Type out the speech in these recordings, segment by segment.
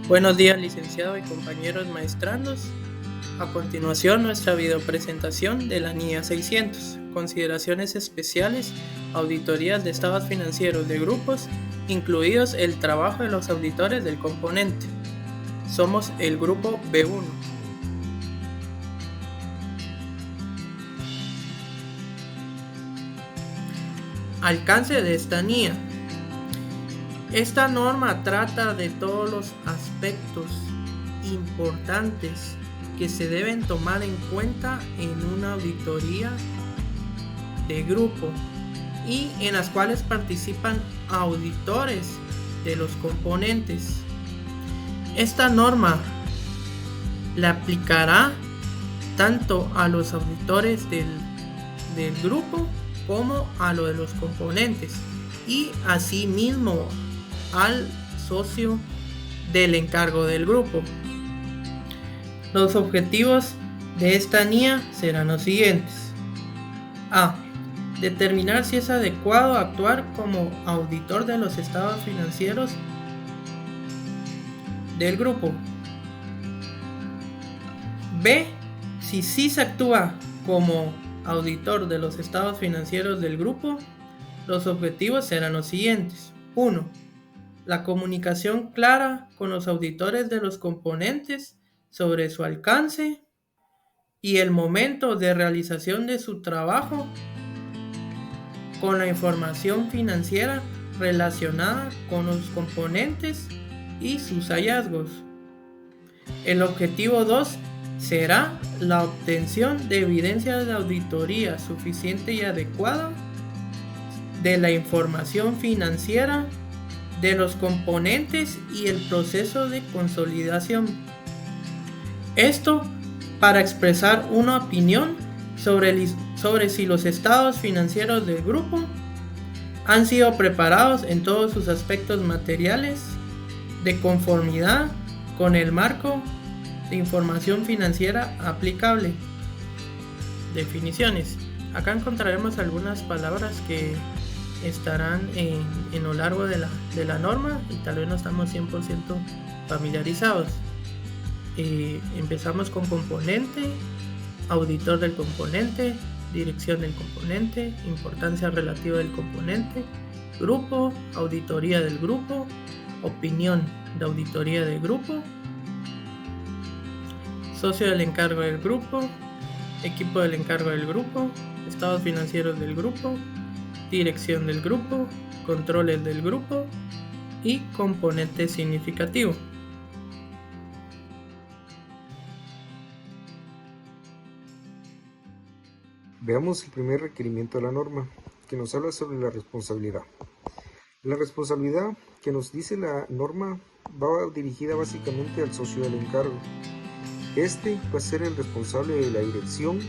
Buenos días, licenciado y compañeros maestrandos. A continuación, nuestra videopresentación de la NIA 600. Consideraciones especiales, auditorías de estados financieros de grupos, incluidos el trabajo de los auditores del componente. Somos el grupo B1. Alcance de esta NIA. Esta norma trata de todos los aspectos importantes que se deben tomar en cuenta en una auditoría de grupo y en las cuales participan auditores de los componentes. Esta norma la aplicará tanto a los auditores del grupo como a lo de los componentes y asimismo al socio del encargo del grupo. Los objetivos de esta NIA serán los siguientes. A. Determinar si es adecuado actuar como auditor de los estados financieros del grupo. B. Si sí se actúa como auditor de los estados financieros del grupo, los objetivos serán los siguientes. 1. La comunicación clara con los auditores de los componentes sobre su alcance y el momento de realización de su trabajo con la información financiera relacionada con los componentes y sus hallazgos. El objetivo 2 será la obtención de evidencia de auditoría suficiente y adecuada de la información financiera de los componentes y el proceso de consolidación. Esto para expresar una opinión sobre si los estados financieros del grupo han sido preparados en todos sus aspectos materiales de conformidad con el marco de información financiera aplicable. Definiciones. Acá encontraremos algunas palabras que estarán en lo largo de la norma y tal vez no estamos 100% familiarizados. Empezamos con componente, auditor del componente, dirección del componente, importancia relativa del componente, grupo, auditoría del grupo, opinión de auditoría del grupo, socio del encargo del grupo, equipo del encargo del grupo, estados financieros del grupo, dirección del grupo, controles del grupo y componente significativo. Veamos el primer requerimiento de la norma, que nos habla sobre la responsabilidad. La responsabilidad que nos dice la norma va dirigida básicamente al socio del encargo. Este va a ser el responsable de la dirección,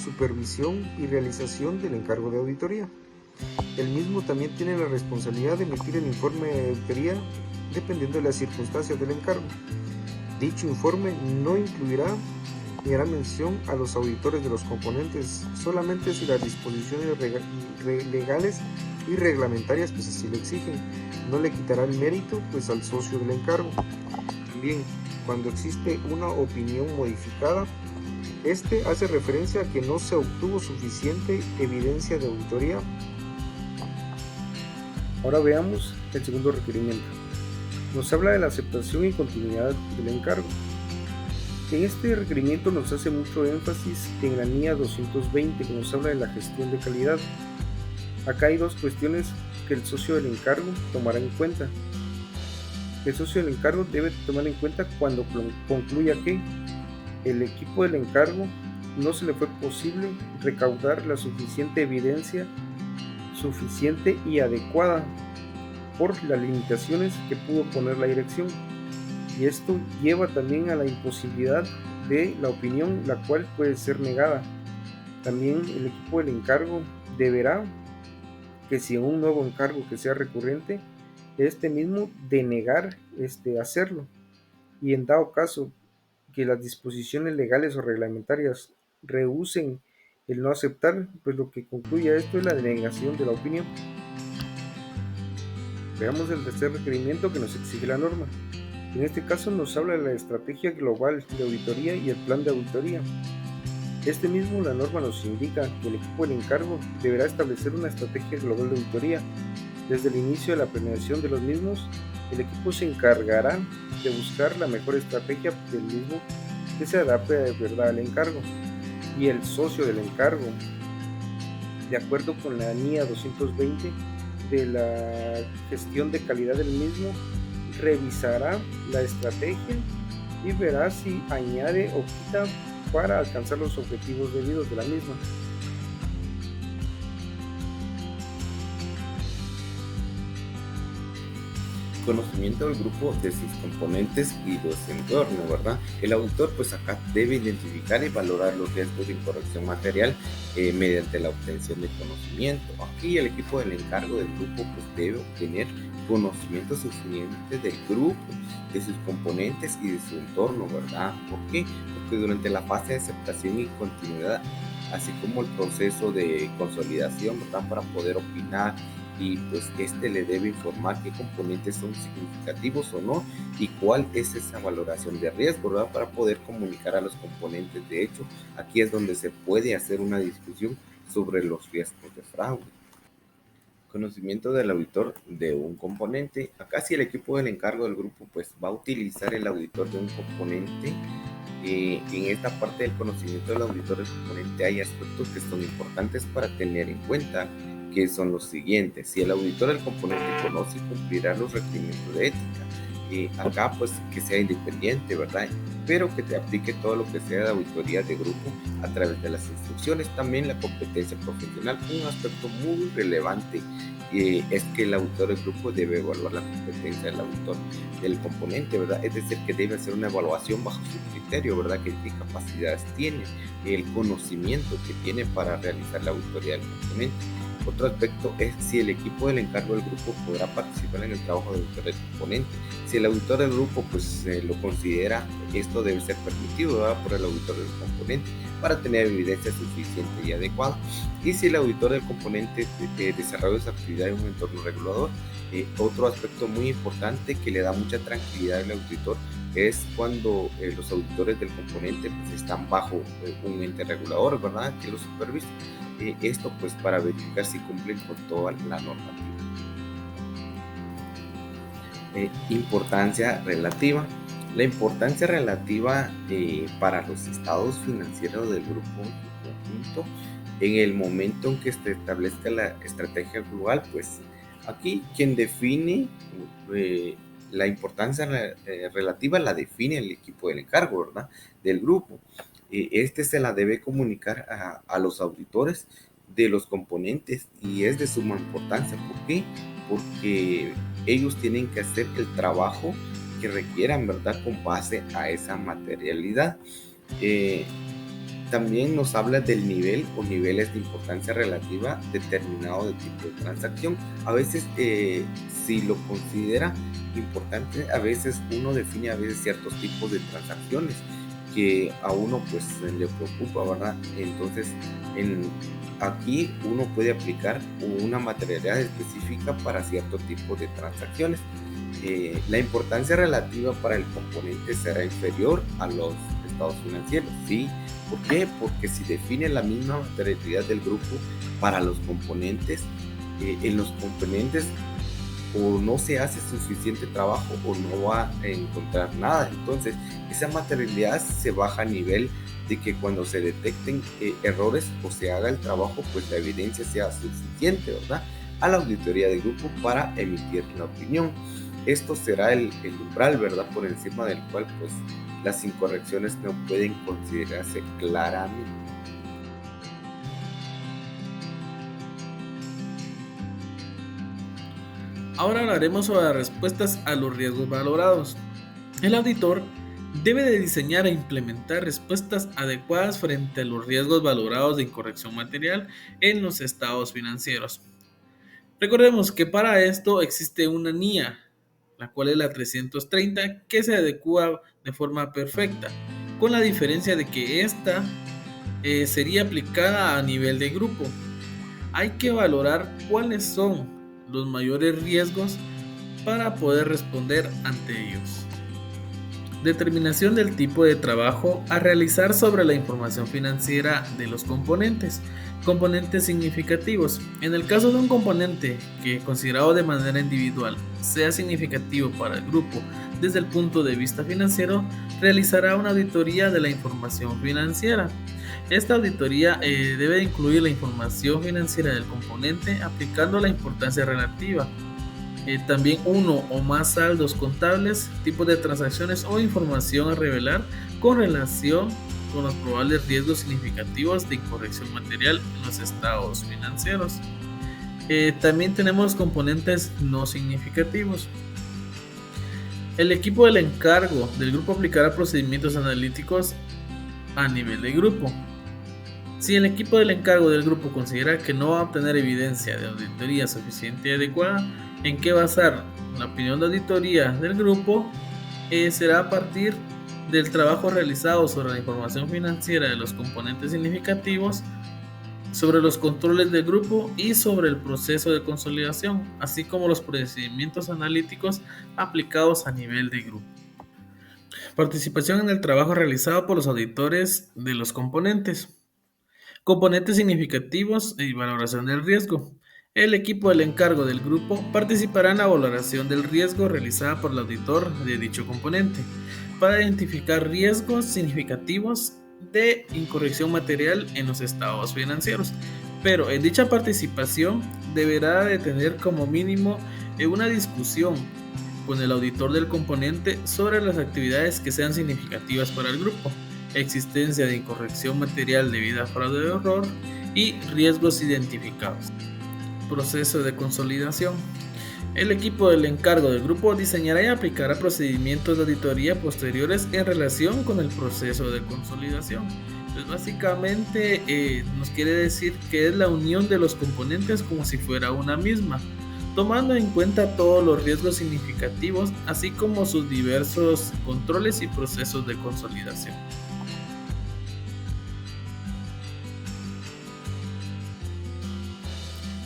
supervisión y realización del encargo de auditoría. El mismo también tiene la responsabilidad de emitir el informe de auditoría dependiendo de las circunstancias del encargo. Dicho informe no incluirá ni hará mención a los auditores de los componentes, solamente si las disposiciones legales y reglamentarias pues así lo exigen. No le quitará el mérito pues al socio del encargo. También, cuando existe una opinión modificada, este hace referencia a que no se obtuvo suficiente evidencia de auditoría. Ahora veamos el segundo requerimiento. Nos habla de la aceptación y continuidad del encargo. En este requerimiento nos hace mucho énfasis en la NIA 220 que nos habla de la gestión de calidad. Acá hay dos cuestiones que el socio del encargo tomará en cuenta. El socio del encargo debe tomar en cuenta cuando concluya que el equipo del encargo no se le fue posible recaudar la suficiente evidencia suficiente y adecuada por las limitaciones que pudo poner la dirección. Y esto lleva también a la imposibilidad de la opinión, la cual puede ser negada. También el equipo del encargo deberá que si un nuevo encargo que sea recurrente, este mismo denegar hacerlo. Y en dado caso que las disposiciones legales o reglamentarias rehúsen el no aceptar, pues lo que concluye esto es la denegación de la opinión. Veamos el tercer requerimiento que nos exige la norma. En este caso nos habla de la estrategia global de auditoría y el plan de auditoría. Este mismo, la norma nos indica que el equipo del encargo deberá establecer una estrategia global de auditoría. Desde el inicio de la planeación de los mismos, el equipo se encargará de buscar la mejor estrategia del mismo que se adapte de verdad al encargo. Y el socio del encargo, de acuerdo con la NIA 220 de la gestión de calidad del mismo, revisará la estrategia y verá si añade o quita para alcanzar los objetivos debidos de la misma. Conocimiento del grupo, de sus componentes y de su entorno, ¿verdad? El auditor pues acá debe identificar y valorar los riesgos de incorrección material mediante la obtención de conocimiento. Aquí el equipo del encargo del grupo pues debe obtener conocimientos suficientes del grupo, de sus componentes y de su entorno, ¿verdad? ¿Por qué? Porque durante la fase de aceptación y continuidad, así como el proceso de consolidación, ¿verdad? Para poder opinar, y pues le debe informar qué componentes son significativos o no y cuál es esa valoración de riesgo, ¿verdad? Para poder comunicar a los componentes. De hecho, aquí es donde se puede hacer una discusión sobre los riesgos de fraude. Conocimiento del auditor de un componente. Acá si el equipo del encargo del grupo pues va a utilizar el auditor de un componente, en esta parte del conocimiento del auditor del componente hay aspectos que son importantes para tener en cuenta, que son los siguientes. Si el auditor del componente conoce y cumplirá los requerimientos de ética, acá pues que sea independiente, ¿verdad? Pero que te aplique todo lo que sea de auditoría de grupo a través de las instrucciones. También la competencia profesional, un aspecto muy relevante es que el auditor del grupo debe evaluar la competencia del auditor del componente, ¿verdad? Es decir, que debe hacer una evaluación bajo su criterio, ¿verdad? ¿Qué capacidades tiene, el conocimiento que tiene para realizar la auditoría del componente? Otro aspecto es si el equipo del encargo del grupo podrá participar en el trabajo del auditor del componente. Si el auditor del grupo pues lo considera, esto debe ser permitido, ¿verdad? Por el auditor del componente para tener evidencia suficiente y adecuada. Y si el auditor del componente desarrolla esa actividad en un entorno regulador, otro aspecto muy importante que le da mucha tranquilidad al auditor es cuando los auditores del componente pues, están bajo un ente regulador, ¿verdad? Que los supervisa. Esto pues para verificar si cumplen con toda la normativa. Importancia relativa. La importancia relativa para los estados financieros del grupo en su conjunto, en el momento en que se establezca la estrategia global, pues aquí quien define la importancia relativa la define el equipo del encargo, ¿verdad? Del grupo. Se la debe comunicar a los auditores de los componentes y es de suma importancia. ¿Por qué? Porque ellos tienen que hacer el trabajo que requieran, ¿verdad? Con base a esa materialidad. También nos habla del nivel o niveles de importancia relativa determinado de tipo de transacción. A veces, si lo considera importante, a veces uno define a veces ciertos tipos de transacciones que a uno pues le preocupa, ¿verdad? Entonces, aquí uno puede aplicar una materialidad específica para cierto tipo de transacciones. La importancia relativa para el componente será inferior a los estados financieros, ¿sí? ¿Por qué? Porque si define la misma materialidad del grupo para los componentes, en los componentes o no se hace suficiente trabajo o no va a encontrar nada. Entonces, esa materialidad se baja a nivel de que cuando se detecten errores o se haga el trabajo, pues la evidencia sea suficiente, ¿verdad? A la auditoría del grupo para emitir la opinión. Esto será el umbral, ¿verdad? Por encima del cual, pues, las incorrecciones no pueden considerarse claramente. Ahora hablaremos sobre las respuestas a los riesgos valorados. El auditor debe de diseñar e implementar respuestas adecuadas frente a los riesgos valorados de incorrección material en los estados financieros. Recordemos que para esto existe una NIA, la cual es la 330, que se adecua de forma perfecta, con la diferencia de que esta sería aplicada a nivel de grupo. Hay que valorar cuáles son los mayores riesgos para poder responder ante ellos. Determinación del tipo de trabajo a realizar sobre la información financiera de los componentes. Componentes significativos. En el caso de un componente que, considerado de manera individual, sea significativo para el grupo desde el punto de vista financiero, realizará una auditoría de la información financiera. Esta auditoría debe incluir la información financiera del componente aplicando la importancia relativa. También uno o más saldos contables, tipos de transacciones o información a revelar con relación con los probables riesgos significativos de incorrección material en los estados financieros. También tenemos componentes no significativos. El equipo del encargo del grupo aplicará procedimientos analíticos a nivel de grupo. Si el equipo del encargo del grupo considera que no va a obtener evidencia de auditoría suficiente y adecuada en qué basar la opinión de auditoría del grupo, será a partir del trabajo realizado sobre la información financiera de los componentes significativos, sobre los controles del grupo y sobre el proceso de consolidación, así como los procedimientos analíticos aplicados a nivel de grupo. Participación en el trabajo realizado por los auditores de los componentes. Componentes significativos y valoración del riesgo. El equipo del encargo del grupo participará en la valoración del riesgo realizada por el auditor de dicho componente para identificar riesgos significativos de incorrección material en los estados financieros. Pero en dicha participación deberá de tener como mínimo una discusión con el auditor del componente sobre las actividades que sean significativas para el grupo, existencia de incorrección material debida a fraude o error y riesgos identificados. Proceso de consolidación. El equipo del encargo del grupo diseñará y aplicará procedimientos de auditoría posteriores en relación con el proceso de consolidación. Pues básicamente nos quiere decir que es la unión de los componentes como si fuera una misma, tomando en cuenta todos los riesgos significativos, así como sus diversos controles y procesos de consolidación.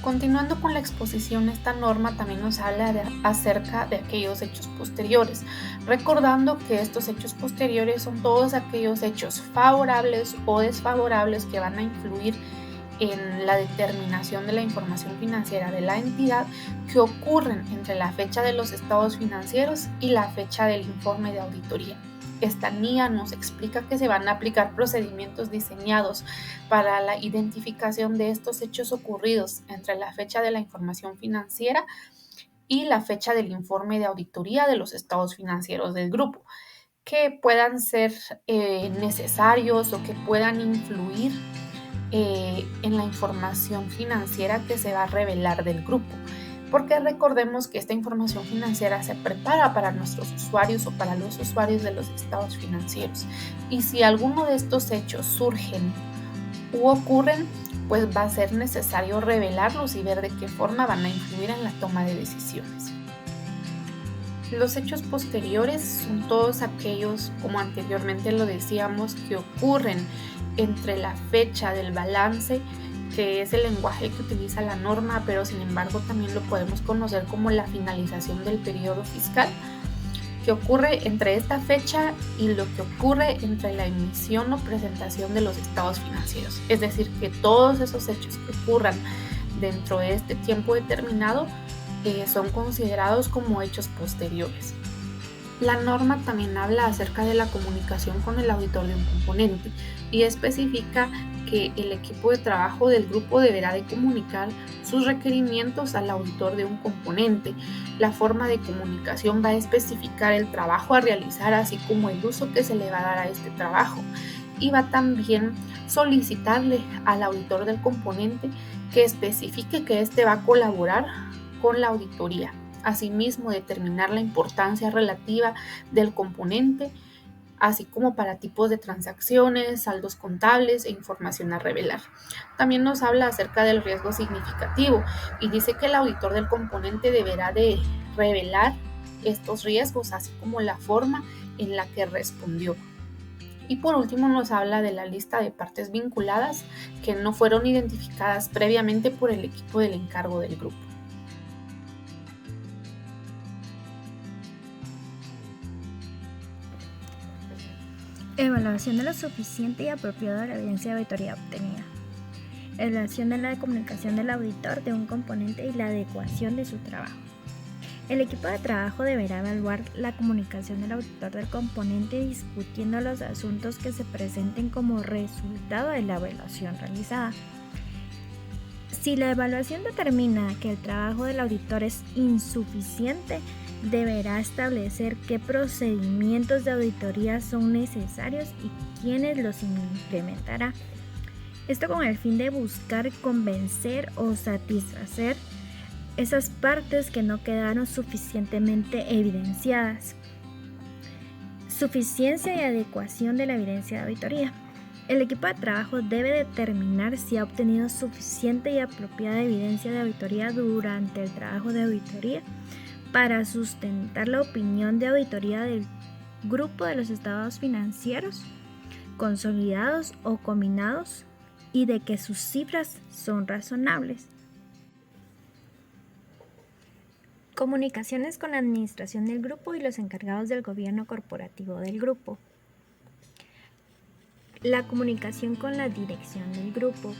Continuando con la exposición, esta norma también nos habla acerca de aquellos hechos posteriores, recordando que estos hechos posteriores son todos aquellos hechos favorables o desfavorables que van a influir en la determinación de la información financiera de la entidad que ocurren entre la fecha de los estados financieros y la fecha del informe de auditoría. Esta NIA nos explica que se van a aplicar procedimientos diseñados para la identificación de estos hechos ocurridos entre la fecha de la información financiera y la fecha del informe de auditoría de los estados financieros del grupo, que puedan ser necesarios o que puedan influir en la información financiera que se va a revelar del grupo. Porque recordemos que esta información financiera se prepara para nuestros usuarios o para los usuarios de los estados financieros. Y si alguno de estos hechos surgen u ocurren, pues va a ser necesario revelarlos y ver de qué forma van a influir en la toma de decisiones. Los hechos posteriores son todos aquellos, como anteriormente lo decíamos, que ocurren entre la fecha del balance, que es el lenguaje que utiliza la norma, pero sin embargo también lo podemos conocer como la finalización del periodo fiscal, que ocurre entre esta fecha y lo que ocurre entre la emisión o presentación de los estados financieros. Es decir, que todos esos hechos que ocurran dentro de este tiempo determinado son considerados como hechos posteriores. La norma también habla acerca de la comunicación con el auditor de un componente y especifica que el equipo de trabajo del grupo deberá de comunicar sus requerimientos al auditor de un componente. La forma de comunicación va a especificar el trabajo a realizar, así como el uso que se le va a dar a este trabajo, y va también solicitarle al auditor del componente que especifique que éste va a colaborar con la auditoría. Asimismo, determinar la importancia relativa del componente, así como para tipos de transacciones, saldos contables e información a revelar. También nos habla acerca del riesgo significativo y dice que el auditor del componente deberá de revelar estos riesgos, así como la forma en la que respondió. Y por último nos habla de la lista de partes vinculadas que no fueron identificadas previamente por el equipo del encargo del grupo. Evaluación de lo suficiente y apropiado de la evidencia de auditoría obtenida. Evaluación de la comunicación del auditor de un componente y la adecuación de su trabajo. El equipo de trabajo deberá evaluar la comunicación del auditor del componente discutiendo los asuntos que se presenten como resultado de la evaluación realizada. Si la evaluación determina que el trabajo del auditor es insuficiente, deberá establecer qué procedimientos de auditoría son necesarios y quiénes los implementará. Esto con el fin de buscar convencer o satisfacer esas partes que no quedaron suficientemente evidenciadas. Suficiencia y adecuación de la evidencia de auditoría. El equipo de trabajo debe determinar si ha obtenido suficiente y apropiada evidencia de auditoría durante el trabajo de auditoría para sustentar la opinión de auditoría del grupo de los estados financieros, consolidados o combinados, y de que sus cifras son razonables. Comunicaciones con la administración del grupo y los encargados del gobierno corporativo del grupo. La comunicación con la dirección del grupo.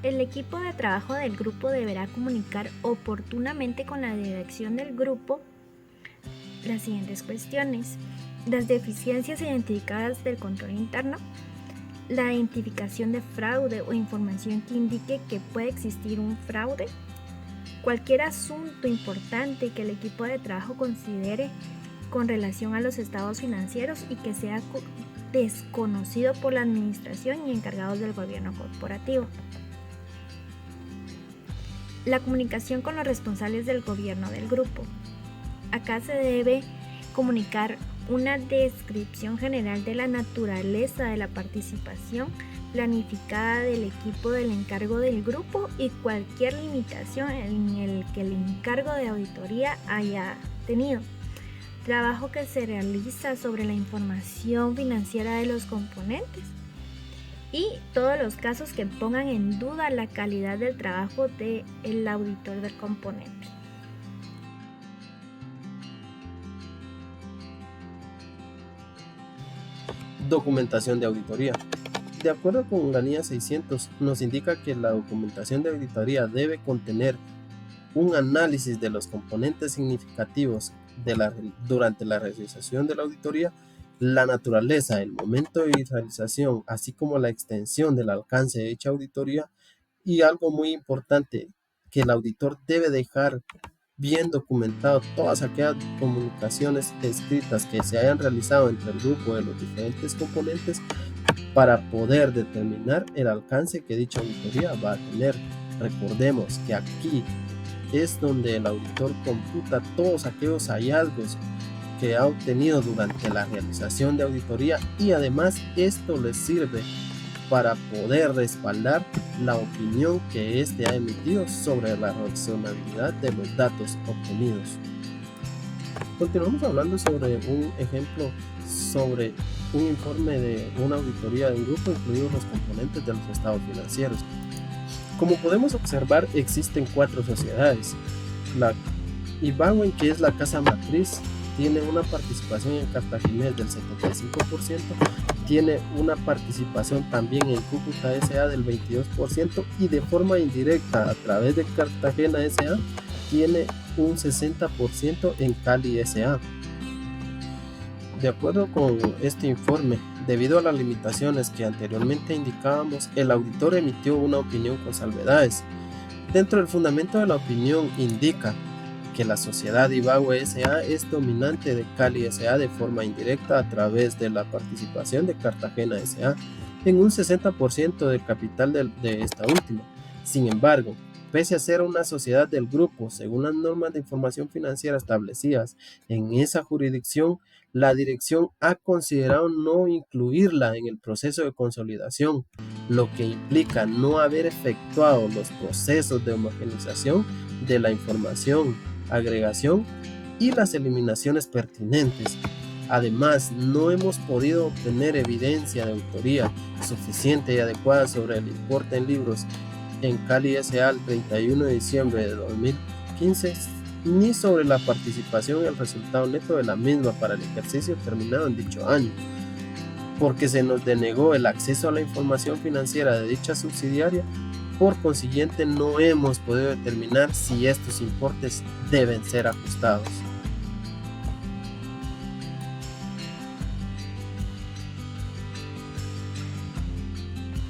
El equipo de trabajo del grupo deberá comunicar oportunamente con la dirección del grupo las siguientes cuestiones: las deficiencias identificadas del control interno, la identificación de fraude o información que indique que puede existir un fraude, cualquier asunto importante que el equipo de trabajo considere con relación a los estados financieros y que sea desconocido por la administración y encargados del gobierno corporativo. La comunicación con los responsables del gobierno del grupo. Acá se debe comunicar una descripción general de la naturaleza de la participación planificada del equipo del encargo del grupo y cualquier limitación en el que el encargo de auditoría haya tenido. Trabajo que se realiza sobre la información financiera de los componentes y todos los casos que pongan en duda la calidad del trabajo del auditor del componente. Documentación de auditoría. De acuerdo con la NIA 600, nos indica que la documentación de auditoría debe contener un análisis de los componentes significativos durante la realización de la auditoría, la naturaleza, el momento de realización, así como la extensión del alcance de dicha auditoría, y algo muy importante, que el auditor debe dejar bien documentado todas aquellas comunicaciones escritas que se hayan realizado entre el grupo de los diferentes componentes para poder determinar el alcance que dicha auditoría va a tener. Recordemos que aquí es donde el auditor computa todos aquellos hallazgos que ha obtenido durante la realización de auditoría y además esto les sirve para poder respaldar la opinión que éste ha emitido sobre la razonabilidad de los datos obtenidos. Continuamos hablando sobre un ejemplo sobre un informe de una auditoría de un grupo, incluidos los componentes de los estados financieros. Como podemos observar, existen 4 sociedades. La Ibawen, que es la casa matriz, tiene una participación en Cartaginés del 75%, tiene una participación también en Cúcuta S.A. del 22% y de forma indirecta a través de Cartagena S.A. tiene un 60% en Cali S.A. De acuerdo con este informe, debido a las limitaciones que anteriormente indicábamos, el auditor emitió una opinión con salvedades. Dentro del fundamento de la opinión indica que la sociedad Ibawe S.A. es dominante de Cali S.A. de forma indirecta a través de la participación de Cartagena S.A. en un 60% del capital de esta última. Sin embargo, pese a ser una sociedad del grupo, según las normas de información financiera establecidas en esa jurisdicción, la dirección ha considerado no incluirla en el proceso de consolidación, lo que implica no haber efectuado los procesos de homogeneización de la información, agregación y las eliminaciones pertinentes. Además, no hemos podido obtener evidencia de autoría suficiente y adecuada sobre el importe en libros en Cali S.A. el 31 de diciembre de 2015, ni sobre la participación y el resultado neto de la misma para el ejercicio terminado en dicho año. porque se nos denegó el acceso a la información financiera de dicha subsidiaria. Por consiguiente, no hemos podido determinar si estos importes deben ser ajustados.